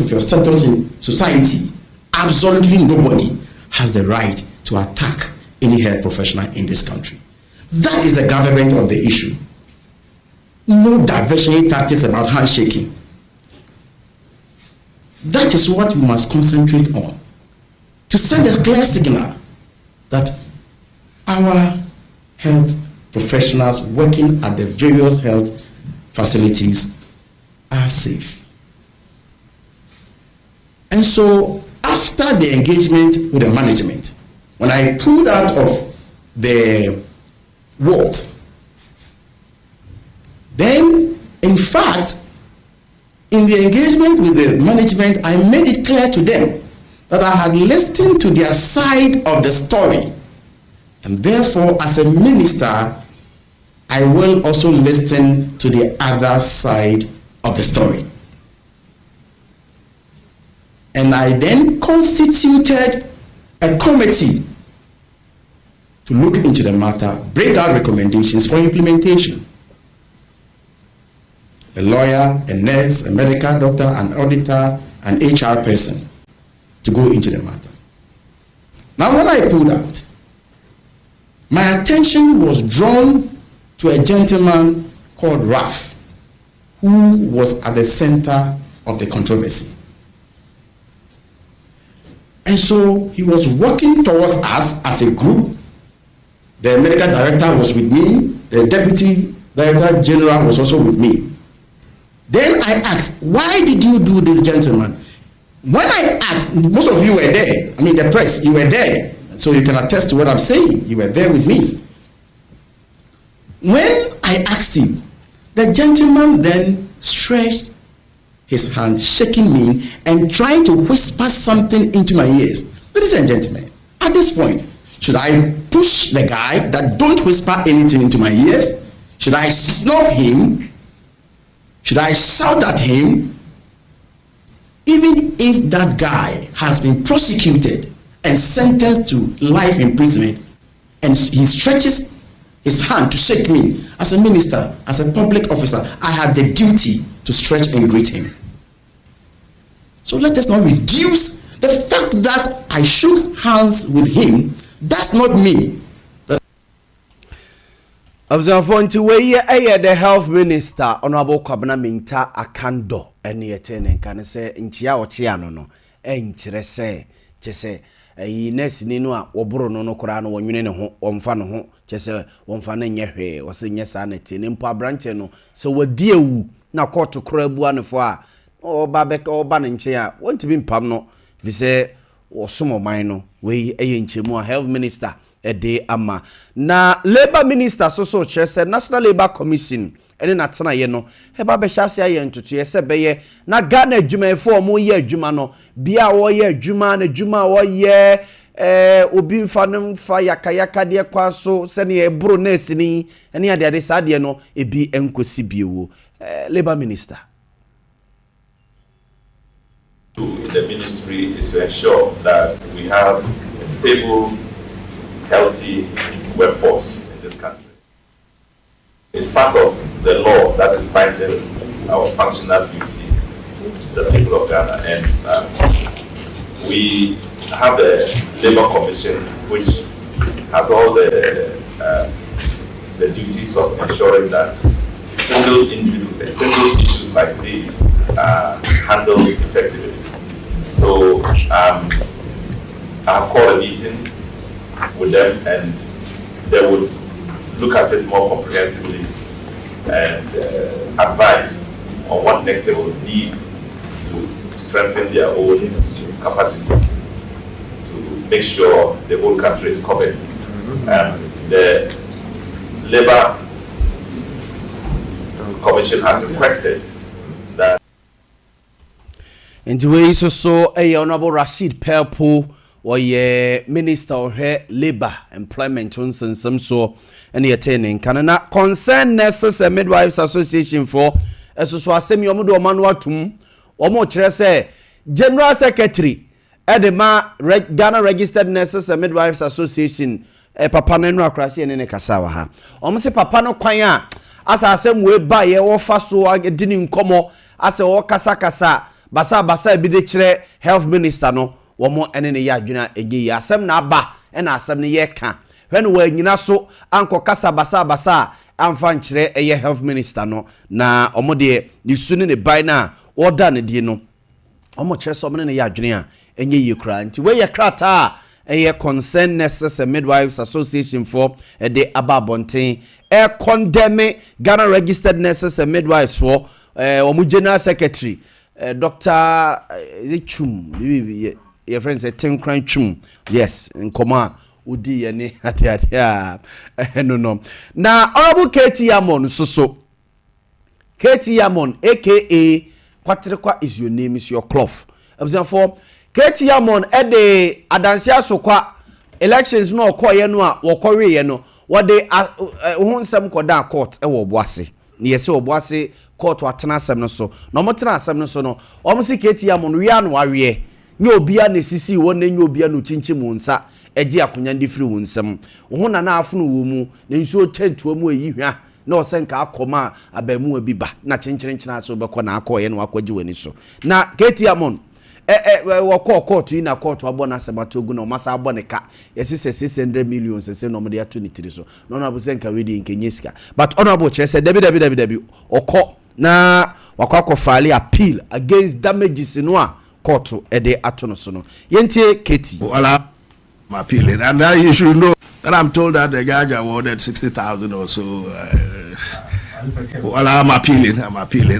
of your status in society, absolutely nobody has the right to attack any health professional in this country. That is the gravamen of the issue. No diversionary tactics about handshaking. That is what we must concentrate on, to send a clear signal that our health professionals working at the various health facilities are safe. And so after the engagement with the management, when I pulled out of the wards, then in fact, in the engagement with the management, I made it clear to them that I had listened to their side of the story, and therefore as a minister I will also listen to the other side of the story. And I then constituted a committee to look into the matter, bring out recommendations for implementation. A lawyer, a nurse, a medical doctor, an auditor, an HR person to go into the matter. Now when I pulled out, my attention was drawn to a gentleman called Raf, who was at the center of the controversy. And so he was working towards us as a group. The medical director was with me, the deputy director general was also with me. Then I asked, why did you do this, gentleman? When I asked, most of you were there, I mean the press, you were there, so you can attest to what I'm saying, you were there with me. When I asked him, the gentleman then stretched his hand, shaking me and trying to whisper something into my ears. Ladies and gentlemen, at this point, should I push the guy that don't whisper anything into my ears? Should I snub him? Should I shout at him? Even if that guy has been prosecuted and sentenced to life imprisonment, and he stretches his hand to shake me, as a minister, as a public officer, I have the duty to stretch and greet him. So let us not reduce the fact that I shook hands with him. That's not me. Observe to where the health minister, Honorable Kwabena Minta Akando, and yet can say in Chia or Tiano, no, and Chese, nurse Nino, or Bruno no Corano, or Munino, or Fano, Chese, one fan in your or senior sanity, and Impa Branteno. So what dear woo, now caught to crab one for or Babek or Banning chair, want to be Pabno, if you say, or some of mine, we a more health minister. Ade Ama na Labour Minister so chese National Labour Commission ene natena ye no heba be hyase aye ntutu ye se beye na Ghana adwumayefo mo ye adwuma no bia wo ye adwuma na adwuma wo ye obi mfanem fa yakayaka de kwa so se ne e bro nurse ni ene ade sade no ebi enkosi biewo Labour Minister. The ministry is to ensure that we have a stable, healthy workforce in this country. It's part of the law that is binding our functional duty to the people of Ghana, and we have the Labour Commission, which has all the duties of ensuring that single issues like these are handled effectively. So I have called a meeting with them, and they would look at it more comprehensively and advise on what next they will need to strengthen their own capacity to make sure the whole country is covered. The Labour Commission has requested that. And the way so a Honorable Rashid Pelpo or ye Minister of Labour Employment on some so any attaining can not concern nurses and midwives association for as so semi omudo manuatum or more say General Secretary Edema Ghana Registered Nurses and Midwives Association papa nenu akrasi ene kasawa ha omse papa no kwan a asa asem we ba ye wo fa so agedi ni nkomo ase wo kasa basa bi de kire health minister no womo ene ne ya adwena ege asem na aba ena asem ne ye ka hwe no wanyina so anko kasa basa amfa nkire eye health minister no na omo de ni sunu ne ban na order ne die no omo kire so ne ya adwena enye ye kra nti we ye krata eye concern nurses and midwives association for de ababonten condemn Ghana registered nurses and midwives for omo general secretary Dr. Chum your friend say Tinkran Chum yes nkoma udi ye ne ade no na honorable KT Yamon so KT Yamon aka Kwatrekwa is your name is your cloth for KT Yamon ede adansia so kwa elections no okoye no a wokore ye no wode hunsem koda court e wo boase ne yese oboase court watena asem no so no motena asem no so no omsi KT Yamon wi no awe nye obia na sisi wo na nye obia no chinchi mu nsa eje akonya ndi firi wo nsem wo na na afunu wo mu na nso tentuo mu eyi hwa na osenka akoma abamu abi ba na chinchirinchina so bekọ na akọ ye no akwaji wani so na KT Yamon wako court ina court abona sematogu na masa abone ka yesise 600 million sese no mde ato ni tiri so no na busenka wedi nkenyesika but honorable chair say debi oko na wako file appeal against damages no a court ede ato no so no yentie KT wala I'm appealing and you should know that I'm told that the judge awarded 60,000 or so well, I'm appealing,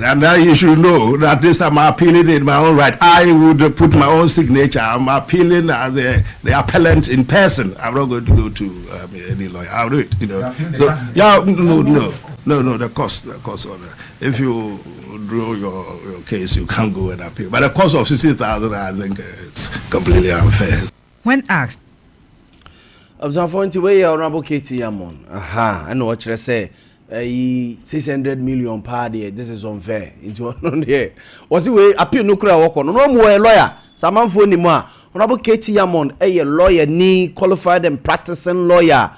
and you should know that this time I'm appealing in my own right. I would put my own signature. I'm appealing as the appellant in person. I'm not going to go to any lawyer. I'll do it, you know. So, yeah, no, the cost of that. If you draw your case, you can't go and appeal. But the cost of 60,000, I think it's completely unfair. When asked, observe way honorable KT Yamon. Aha, I know what you say. 600 million per day. This is unfair. Into on here. Was it way appeal no cry work on? No more lawyer. Someone for ni more. Honorable KT Yamon, a lawyer ni qualified and practicing lawyer.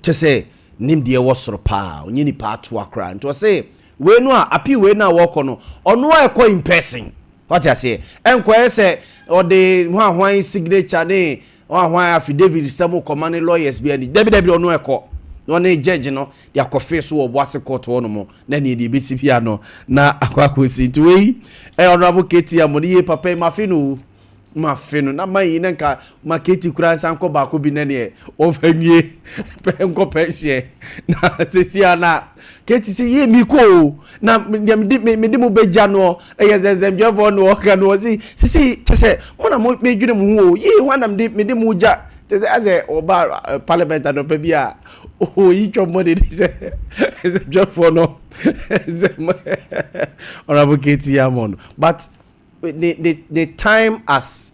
To say nim de was pa. Ni part to akra. To say we no appeal we na work on. Or no I call in person. What I say? Enquire say or the one signature ne one affidavit some command lawyers be any. Debi no call. No ne judge no dia kofe so oboase court wo no mo na ne de besi bia no na akwakosi tuwe honorable KT Yamon ye papa mafinu na mayi nka ma KT kura sanko ba ko bi na ne ofanye pe nko pension na sesia na KT se ye mi ko na me de mo beja no zezem jefo no ka no si chese mo na mo medwene mo hu o ye wanam de me de mo ja as a oba parliament and opebia you chop money is a job for no honorable KT Yamon but the time as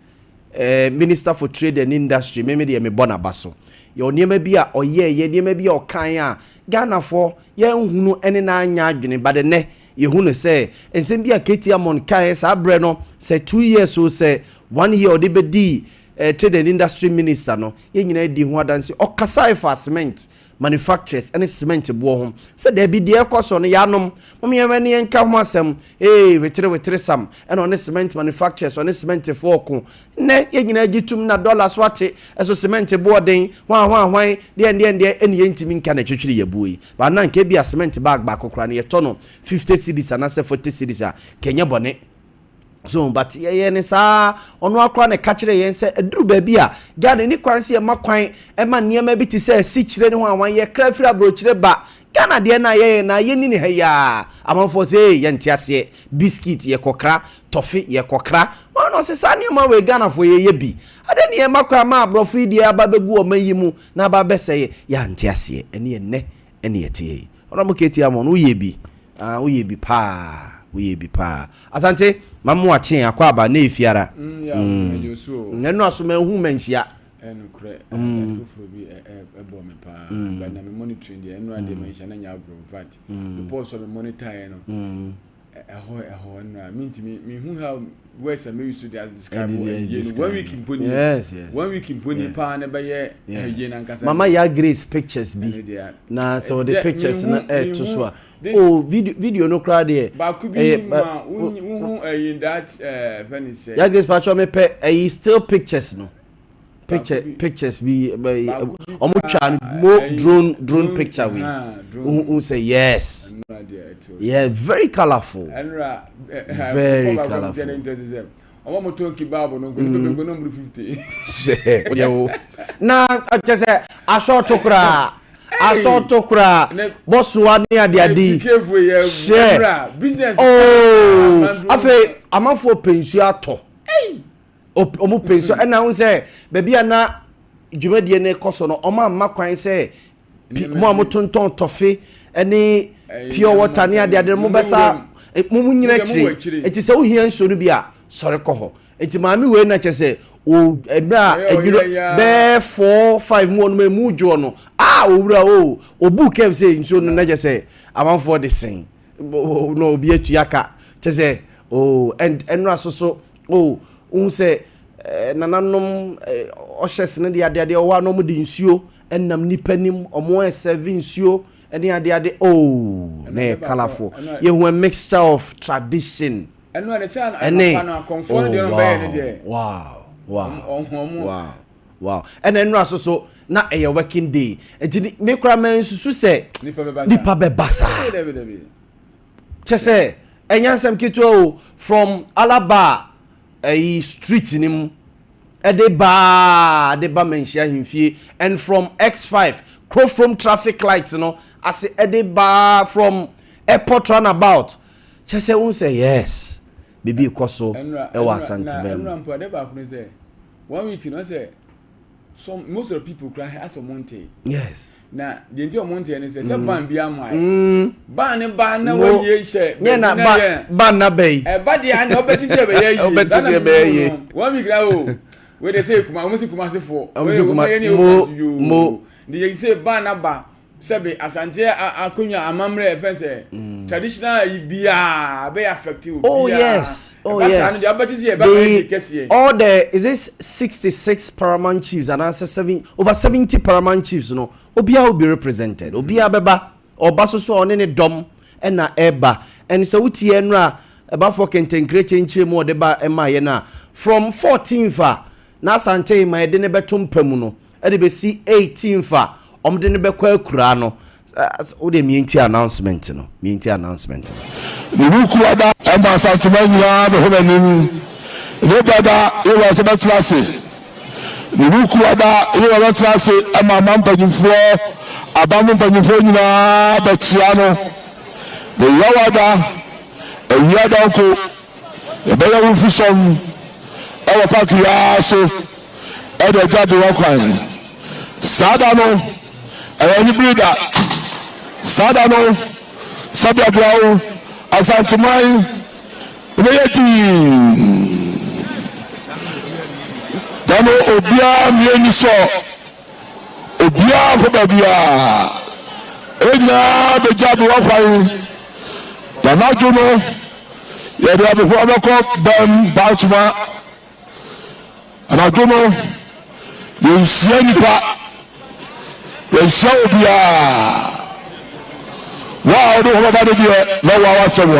minister for trade and industry maybe the me bona baso your niema bia oye ye niema bia okan a Ghana for ye nhunu ene na anya adwene but ne ye hunu say ensem bia KT Yamon kan sa bre no say 2 years so say 1 year odi bedi trade and industry minister no ye nyina di ho adanse okasai for cement manufacturers and cement bo ho say there be the cost on yanom momye wani enka ho asem wetre sam and on cement manufacturers on cement for ko ne ye nyina gitum na dollars wate eso cement boarding hwan de eni yentimi nka na twetwere yabuyi ba na nka bia cement bag ba kokora ne ye to no 50 cedis na 40 cedis a kenya bone so but ye ne sa ono akra ne ka kire yen se eduru ba bia Ghana ni kwanse e makwan e ma niam bi ti se si kire ne ho anwan ye kra fira bro kire ba Ghana de na ye ni ne ha ya amanfo se ye ntiase biscuit ye kokra toffee ye kokra ono se sa ne ma we Ghana fo ye bi ade ne ye makwan ma bro fi de aba begu o mayimu na ba bese ya ntiase ene ye tie ono mo KT Yamon wo ye bi pa asante mamu achen akwa aba na efiara nenu asoma hu manhia enukre fufuro bi ebo me pa but na me monitoring the enu ade manhia na nya abro vat the boss of me monitor no eho na minti me hu ha words and maybe to describe when we can put yes when we can put pa na be Mama ya Grace pictures be na so the pictures na to so oh video no crowd there but could be in that Venice ya Grace patch me pe still pictures no pictures be omo drone picture we who say yes yeah very colorful very colorful omo moto kibabo no go number 50 na just say assorto kra boss one ade share business afa amafo pensu ato omo pensu na won say baby ana dwumadie ne koso no omo amma kwan say mo amotonton tofe ene pure water ne ade mo besa mo nyina chiri enti se wo hia nso no bi a sore ko ho enti maami we na chese o ebra edwuro be 4-5 mo no mu dwo no owura obu kev say nso no na chese amanfo de sen no obi atuaka chese and enra so say nananom oshes ne de ade o wa no mo de nsuo enam nipanim omo serve nsuo ene ade na colorful you a mixture of tradition and when say na conform de no be there wow and enra so na a working day enti me kra man susu say nipa be basa chese enyansam kito from Alaba street nim Edeba mention himfie and from X5 crow from traffic lights as Edeba from airport runabout just say yes baby koso e was sentiment 1 week say some most of the people cry as a monte yes na the entire monte and say ban bia mai ban na wo ye she na ban na bay e ba dia na obeti se be ye obeti se be ye 1 week na we dey say kuma almost kuma se for mo the say ban na ba sebe asante akonya amamre e pense traditional bia be affective yes all the is this 66 paramount chiefs and answer over 70 paramount chiefs no obia will be represented obia beba oba so one ne dom na eba and so wuti enra eba for kentenkre chenche mo de ba ema ye na from 14th na asante ma de ne beto mpamu no e de be si 18th omde ne bekwa akura no o de mienti announcement no the buku ada ema asante nyina be ho nanim ne bada e was betlase the buku ada e was betlase ema mampanyimfo abamu mpanyimfo nyina betia no the yawada ewiada ko e be ya wufu som e wa park ya so e de jade wa kwan sada no ayani brida sada no sabia brawo asantumai ubeyeti dano obia mieni so obia ko babia enya be jade wa kwan dana juno ye de abefo abeko bam bautuma ana juno ye sienipa yɛhyɛ obia wa ɔde hɔ ba de deɛ na wa wasɛm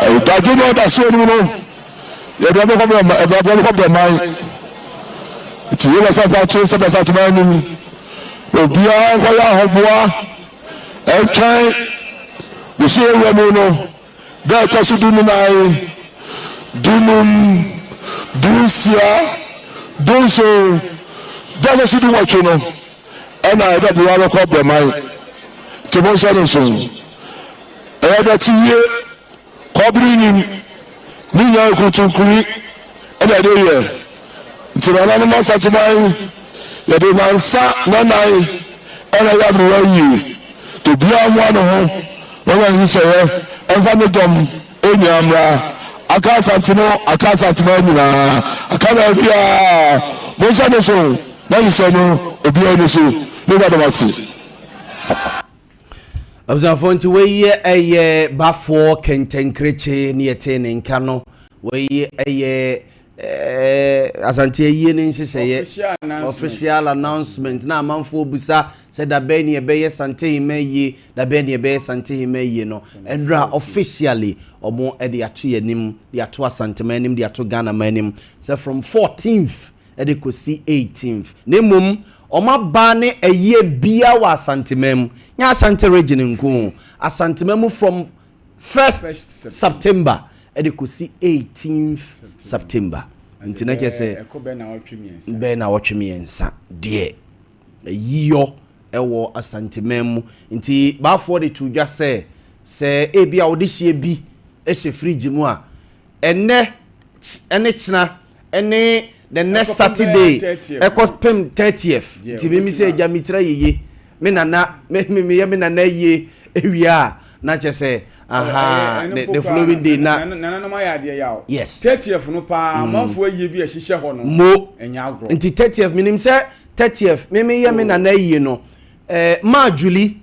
a dadu no da so no yɛde abɛkɔ bɛman nti yɛwɔ sɛ fa to sɛ bɛsatema anim obia nkɔyɛ ahɔboa ɛntwɛn wɔsɛ ɛwura mu no da ɛtɔ so dunsia dunso dano si du wacho no ena eda bi wa ko be mai te mo so no so eda ti ye ko bri ni nya ko tunkuri eda de ye ti na na ma sa ti mai ye de mansa na nai ena ya bri wa yi to bia mo no ho wo ya ni se ye enfa ne dom enyamra akasa ti ma nyina akana bia mo so no so na yisano obi onu so no bad wasi Abzafo nti we eye bafo kentenkreche ne yete ne nka no we eye asante ye ne nseseye official announcement na amanfo busa se da be ne be ye sante himaye da be ne be sante himaye no endra officially omo e de ato yanim de ato asante manim de ato Ghana manim se from 14th e de kosi 18th nemum Oma bane eye bia wa asantemem nya asante region nko asantemem from 1st September e de kosi 18th September ntina kese be na wotwemiensa de yiyo ewo asantemem nti ba for the to just say e bia wo de hie bi e se fridge mu a ene china ene the next Saturday ekopem 30th ti me say ja mitra yeye me nana me nana ye ewia na chese aha the following day na no ma ya de yawo yes 30th no pa manfo ye bi a hihye ho no mo enya agro nti 30th minim say 30th me ye me nana ye no ma Julie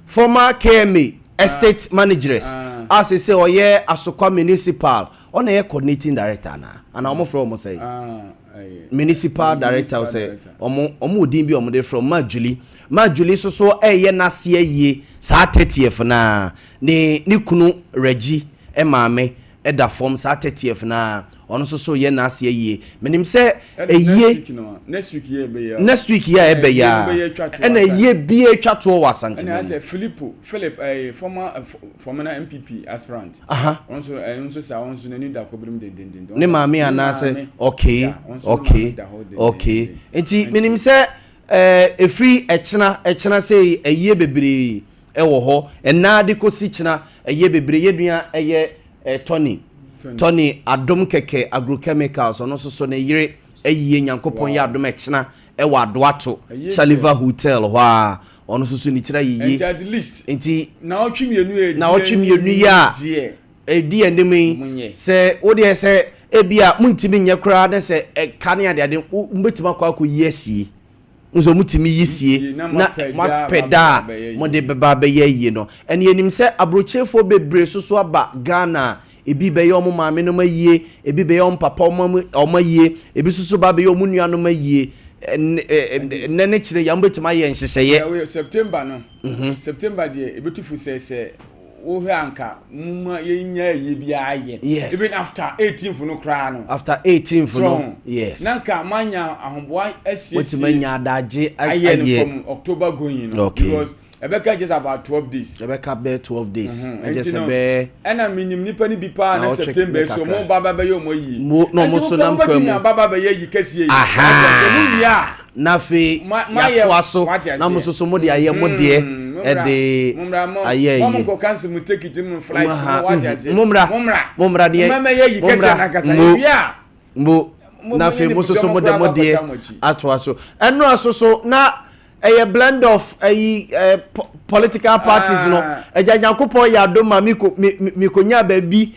former KMA estate managers as say oye Asokwa municipal on a coordinating director na and I'm from say municipal director say omo din bi omo dey from ma Julie so eye na se ye sa 30th na ni kunu Regi e maame e da form sa 30th na ono so ye na se ye menim say eye next week ye be ya e be ya e na ye bi e twa to wa sante na say Philip former MPP aspirant onso sa onso na ni da kobrim den ne maame ana say okay enti menim say efri echena say eye bebre e wo ho ena de kosi chena eye bebre ye dua eye Tony adom keke agrochemicals ono so na yire eye nyankopon ya adom echena e wa adoato Saliva Hotel ho a ono so ni tira yiye at least enti na otwemienu ya edi enemi se wo de se ebia muntimi nye kra de se kane ade mbetima kwa yesie nso mutimi yisie na mapeda mo de beba be ye no ene enim se abrochefo bebre so aba Ghana ebi be yo mo maame no mayie ebi be yo papa o mayie ebi so ba be yo mo nua no mayie nene kire ya mbetima ye nheseye September no September de ebetufu se wo he anka muma ye nya ye bia aye even after 18th no kra no after 18th no yes nanka manya ahomboa asie wetima nya adaje aye from October going no because Ebeka just about 12 days. Ebeka be 12 days. I just be and I mean nipa ni bi pa na September so mo baba be yo mo yi. No mo so nam kwa mu. Baba be ye yi kase yi. Aha. Na fe ya to aso na mo so mo de aye mo de e de aye yi. Mo ko cancel mo take it in flight mo what ya say. Mumra de. Mama ye yi kase na kasa ya. Mo na fe mo so mo de mo de ato aso. Eno aso so na a blend of political parties no ejanyankopon ya do ma mikonya baby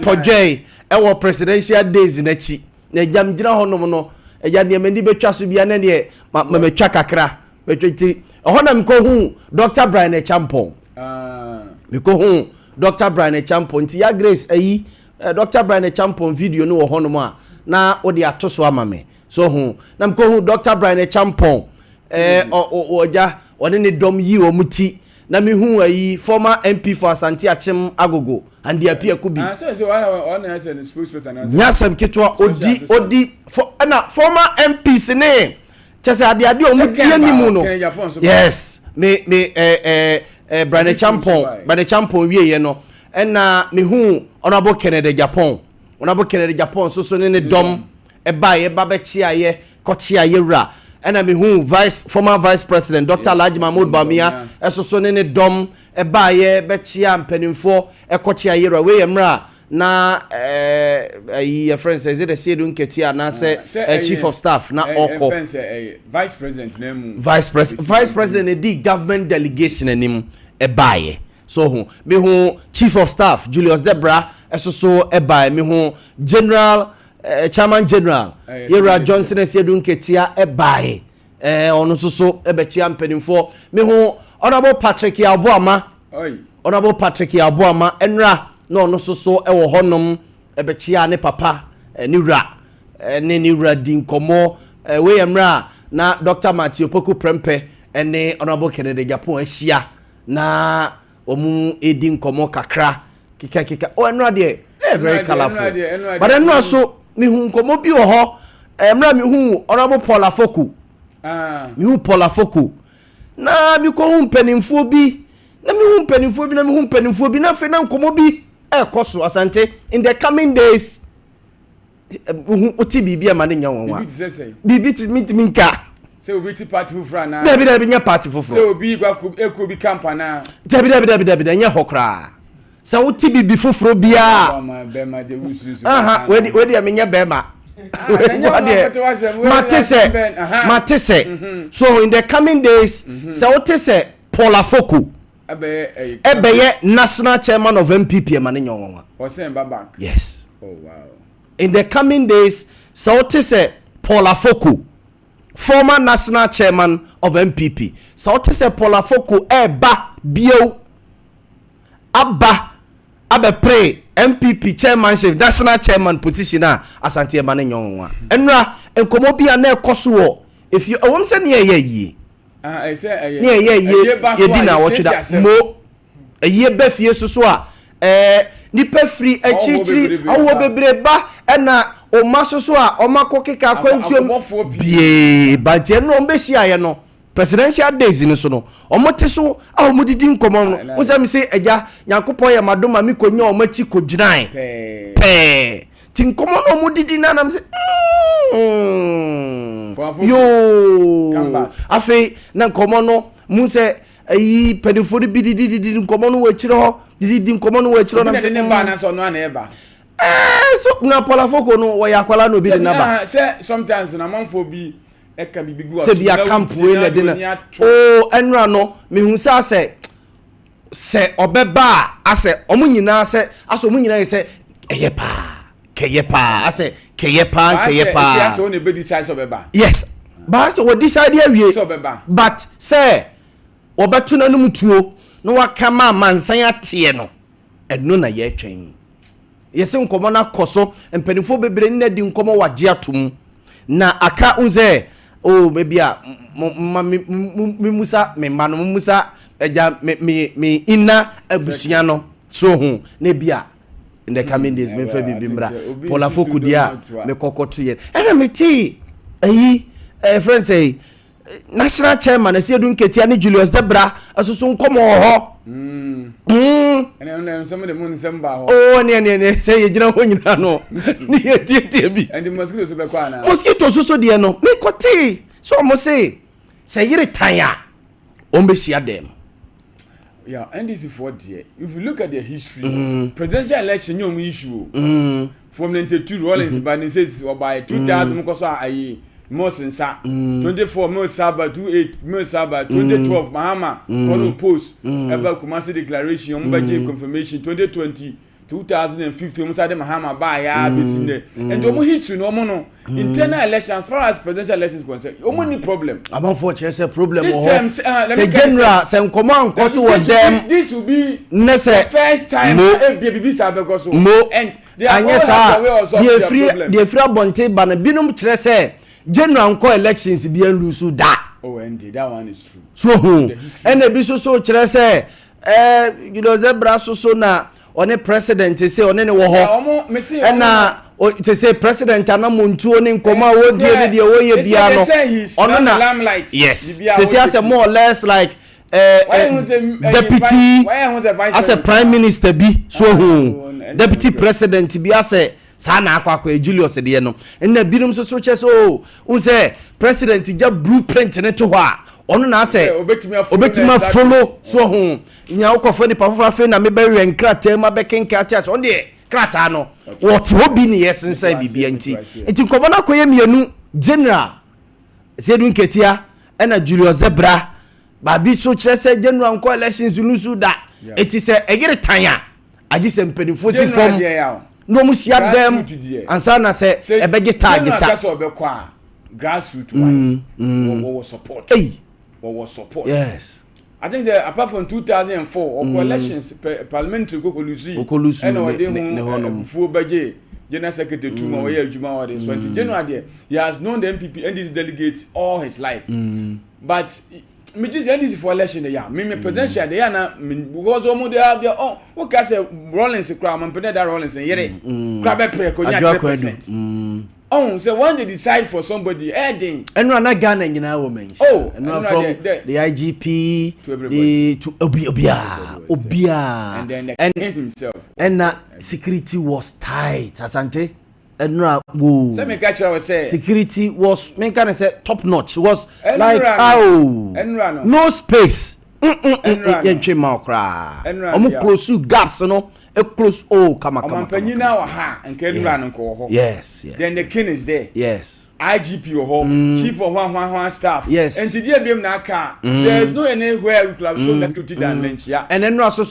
project wo presidential days na chi na jamgira honom no eja ne mani betwa so bia na ne metwa kakra betwiti hona mko hu Dr. Brian Champon mko hu Dr. Brian Champon nti ya Grace Dr. Brian Champon video no honom a na odi atoso amame so hu na mko hu Dr. Brian Champon oja one ne dom yi o muti na me hu ayi former MP for Asante Achem Agogo and the appear could be so one has a spokesperson nyasem ketwa odi na former MPs ne chese ade o muti animu no yes me Brian Champon wie ye no na me hu honorable Kennedy Japan so ne dom e ba ye ba be chia ye ko chia ye ra and I mean who former vice president Dr. Yaw Boamah so ne dom e ba ye betia mpanimfo e kochia yera we yemra na your friend says it say don ketia na say chief of staff na oko vice president name vice president e di government delegation anim e ba ye so hu me hu chief of staff Julius Debra so e ba me hu general chairman general Yera Johnson esedun ketia ono so e be chia mpanimfo me hu honorable Patrick Yaw Boamah Honorable Patrick Yaw Boamah enra no no so e wo honom e be chia ne papa ni wura ni wura din komo we emra na Dr. Matthew Poku Prempe ene Honorable Kennedy Japan ahia na omu edin komo kakra kika enra de very colorful but enra so mi hu komo bi wo ho emra mi hu Honorable Paul Afoku mi hu Paul Afoku na mi ko hu mpanimfo bi na mi hu mpanimfo bi na fe na komo bi koso asante in the coming days oti bibi ama ne nya wonwa bibi ti minka say obi ti party fufura na dabi nya party fufura say obi eko bi campaign dabi nya hokra sa oti bibi fufuro bia we dey nya bema matese so in the coming days sa oti se Paul Afoku Ebeye national chairman of MPP ama ne nya wonwa bank. Yes. Oh wow. In the coming days, so what is Paul Afoku, former national chairman of MPP. So what is Paul Afoku ba bio abba pray MPP chairmanship national chairman position asante ema ne nyonwa. Enra enkomo bia na ekoso if you won say ne ye I say ye dina what that mo ye ba fie so a nipa free echichi awo bebreba na o masoso a o makokeka akwantuam bie bantie no mbehia ye no presidential days ni so no o mote so a o modidi nkomo no wo say me say eja Nyankopon ye madoma mi konya o machi kogiran pe ti nkomo no modidi na nam say yo afi na nkomo no mu say ayi pedifori bi didi nkomo no wachire ho didi nkomo no wachire na se ne ba na so no na eba so na Paul Afoku no wo yakwala no bi de na ba say sometimes na manfo bi eka bi bigu se bia camp we na de na oh enra no me hu se obeba ase omunyina se aso omunyina se keyepa ase keyepa yes so ne be decide obeba yes ba so we decide awie but say obetu na num tuo no wakama mansan atie no eno na ye twen yesi nkomo na koso empanifo bebre na di nkomo waje atom na aka unze oh maybe a musa me manu musa eja me ina abusua no so hu na bia in the coming days me fa bibimra Paul Afoku dia me kokoto ye ena me ti ayi friends say national chairman esi edu nketia ni Julius Debra asusu nkomo ho and some of the moon samba ho oh ne say ye gina ho nyina no ni ye tie bi and the mosquitoes be kwa na mosquito so de no me koti so mo say yire tanya ombesi adem yeah and this is for there if you look at the history presidential election no issue from 92 Rollins ban says by 2000 ko so ayi Mosensa 24 Mosaba 28 Mosaba 2012 Mahama on post about Kumasi declaration budget confirmation 2020 2015 Musa de Mahama ba ya bisinde and omo history no omo no internal elections as far as presidential elections concerned omo ni problem am unfortunately a problem say general say nkomo ankoso with them this will be the first time BBB sabekoso and they are the free bonte ban binum kire say general nko elections bi an lose da oh indeed that one is true so and e bi so kire say you know Zebra so na one president say one ne wo ho na to say president anamuntu oni nkoma wo die ne de wo ye bia no ono na yes say as more or less like deputy as a prime minister bi so deputy president bi as sana akwa Julius de no na binom so che so say president ja blueprint ne to ho a ono na say obetima follow so ho nya ukofo ni pafofo afi na mebere nkrata ma bekenka atias on de krata no what hobi ni yesensa bibia nti nkobo na koye mienu general Zedun Ketia na Julius Zebra ba bi so kire say general nko elections nusu da eti say egere tanya agi se mpenifo si form no mu sia dem ansa na say ebege target grassroots wise wo support hey wo support yes I think that apart from 2004 or elections parliamentary Kokolusi and our day before Baje General Secretary Tuma or Juma or this 20 January he has known the MPP and his delegates all his life. But me just end this for election there. Me presidential there na because omo dey have their own. What can say Rollins crowd man pene that Rollins and yere. Crowd be pray ko nya 3%. Oh, so when they decide for somebody, then. And we're not Ghana nyina women. Oh, and we're from the IGP to Obia. And then himself. And security was tight, Asante. And woo. So me catch I say security was me can say top notch. Was like no space. Yenche ma okra. Omo close gaps no. A close come. Yes. Then the king is there. Yes. IGP or home, chief of one staff. Yes. And today be na car. There is no anywhere we could have shown that security dimension. And then also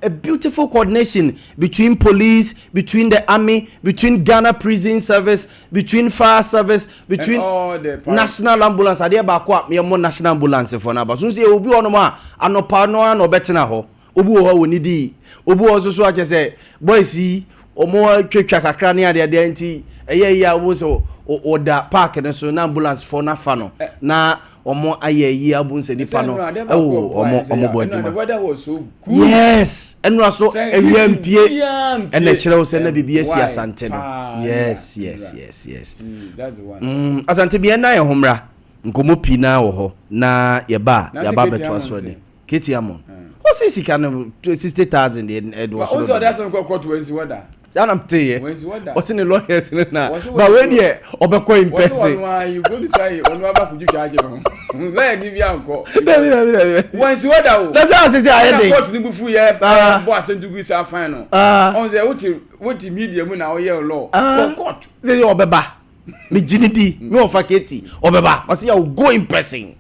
a beautiful coordination between police, between the army, between Ghana prison service, between fire service, between all the national ambulance. Ade ba me mo national ambulance for na ba. So say obi ono ma anopa no betina ho. Obi wo woni di. Obi wo so ache say boys yi omo twetwa kakra ne ade nti ya wo so oda park ne so na ambulance for na fa no na omo ayeyi abunse nipa no omo bo aduma. The weather was so good. Yes, enra so ewiampie ene kire wo se na bibia si asante no. Yes. That's the one. Asante bia na ye homra nkomo pi na wo ho na ye ba beto aso de keti amon. What is he can 60,000 in Edward? Also, that's on court when's weather. I'm telling you. What's in the lawyers now? But when you obey in person, why you go to say on what could you charge him? Let me uncle. When's weather? That's how I say I got to before you have boss and to go to final. On the what the medium when our year law. Court. Say you obey. Me jinidi me ofaketi obeba o say you go in person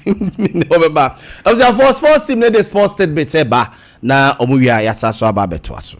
obeba I was for sports team na the sports state bet ba na omuwia ya saso aba beto aso.